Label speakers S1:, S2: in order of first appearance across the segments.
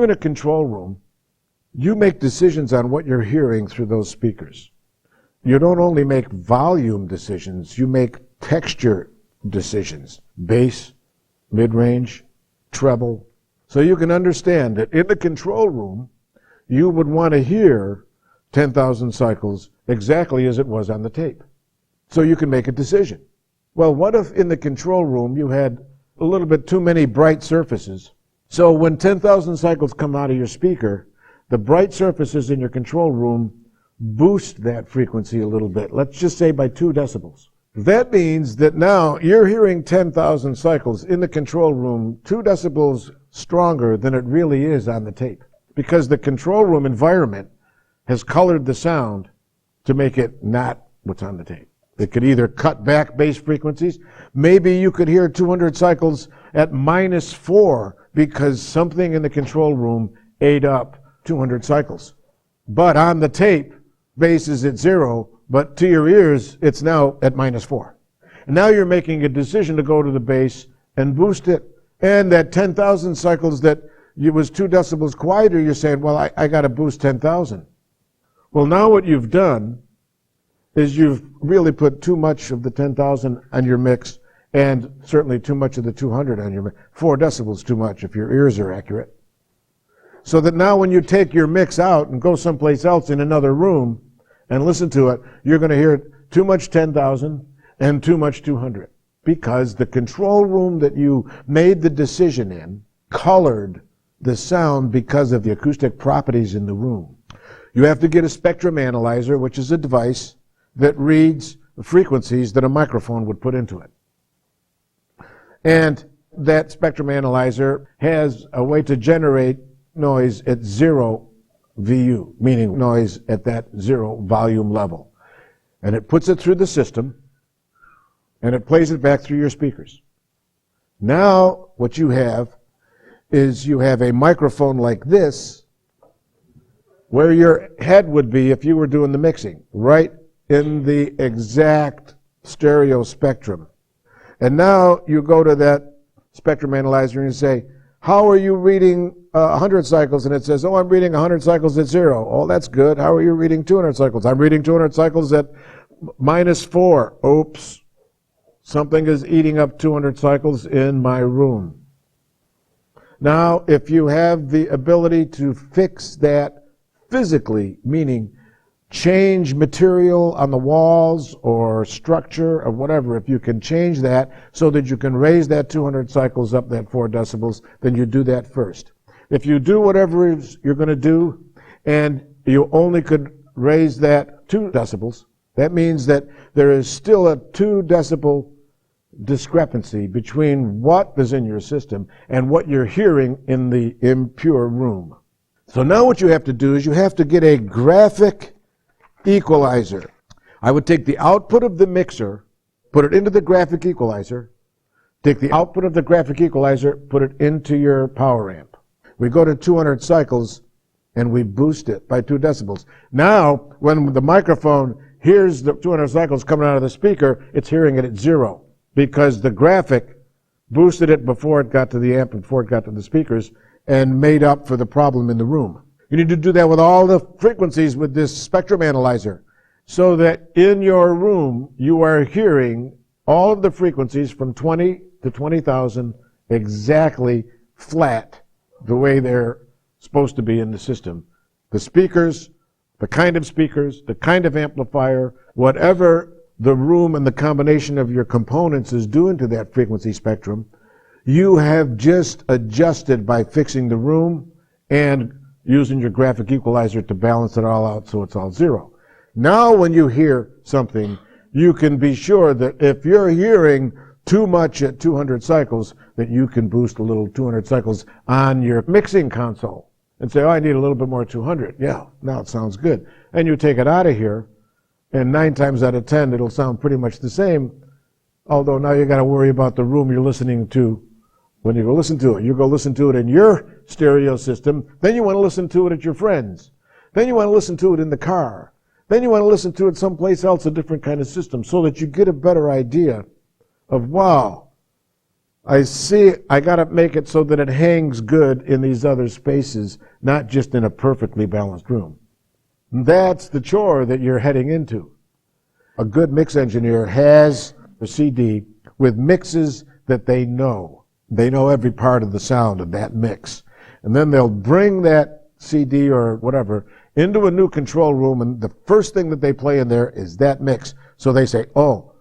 S1: you're in a control room, you make decisions on what you're hearing through those speakers. You don't only make volume decisions, you make texture decisions. Bass, mid-range, treble. So you can understand that in the control room, you would want to hear 10,000 cycles exactly as it was on the tape. So you can make a decision. Well, what if in the control room you had a little bit too many bright surfaces? So when 10,000 cycles come out of your speaker, the bright surfaces in your control room boost that frequency a little bit. Let's just say by 2 decibels. That means that now you're hearing 10,000 cycles in the control room 2 decibels stronger than it really is on the tape. Because the control room environment has colored the sound to make it not what's on the tape. It could either cut back bass frequencies. Maybe you could hear 200 cycles at -4 because something in the control room ate up 200 cycles. But on the tape, bass is at 0, but to your ears, it's now at -4. And now you're making a decision to go to the bass and boost it. And that 10,000 cycles that it was 2 decibels quieter, you're saying, well, I got to boost 10,000. Well, now what you've done is you've really put too much of the 10,000 on your mix and certainly too much of the 200 on your mix. 4 decibels too much if your ears are accurate. So that now when you take your mix out and go someplace else in another room and listen to it, you're going to hear too much 10,000 and too much 200. Because the control room that you made the decision in colored the sound because of the acoustic properties in the room. You have to get a spectrum analyzer, which is a device that reads the frequencies that a microphone would put into it. And that spectrum analyzer has a way to generate noise at 0 VU, meaning noise at that 0 volume level. And it puts it through the system, and it plays it back through your speakers. Now what you have is you have a microphone like this, where your head would be if you were doing the mixing, right in the exact stereo spectrum. And now you go to that spectrum analyzer and you say, how are you reading 100 cycles? And it says, oh, I'm reading 100 cycles at 0. Oh, that's good. How are you reading 200 cycles? I'm reading 200 cycles at -4. Oops. Something is eating up 200 cycles in my room. Now, if you have the ability to fix that physically, meaning change material on the walls or structure or whatever, if you can change that so that you can raise that 200 cycles up that 4 decibels, then you do that first. If you do whatever it is you're going to do and you only could raise that 2 decibels, that means that there is still a 2 decibel discrepancy between what is in your system and what you're hearing in the impure room. So now what you have to do is you have to get a graphic equalizer. I would take the output of the mixer, put it into the graphic equalizer, take the output of the graphic equalizer, put it into your power amp. We go to 200 cycles and we boost it by 2 decibels. Now, when the microphone hears the 200 cycles coming out of the speaker, it's hearing it at 0 because the graphic boosted it before it got to the amp, before it got to the speakers, and made up for the problem in the room. You need to do that with all the frequencies with this spectrum analyzer so that in your room you are hearing all of the frequencies from 20 to 20,000 exactly flat the way they're supposed to be in the system. The speakers, the kind of amplifier, whatever the room and the combination of your components is doing to that frequency spectrum, you have just adjusted by fixing the room and using your graphic equalizer to balance it all out so it's all 0. Now when you hear something, you can be sure that if you're hearing too much at 200 cycles, that you can boost a little 200 cycles on your mixing console and say, oh, I need a little bit more 200. Yeah, now it sounds good. And you take it out of here, and 9 times out of 10, it'll sound pretty much the same, although now you got to worry about the room you're listening to when you go listen to it. You go listen to it in your stereo system, then you want to listen to it at your friends. Then you want to listen to it in the car. Then you want to listen to it someplace else, a different kind of system, so that you get a better idea of, wow, I see I got to make it so that it hangs good in these other spaces, not just in a perfectly balanced room. That's the chore that you're heading into. A good mix engineer has a CD with mixes that they know. They know every part of the sound of that mix. And then they'll bring that CD or whatever into a new control room, and the first thing that they play in there is that mix. So they say, oh,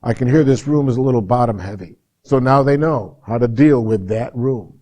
S1: I can hear this room is a little bottom heavy. So now they know how to deal with that room.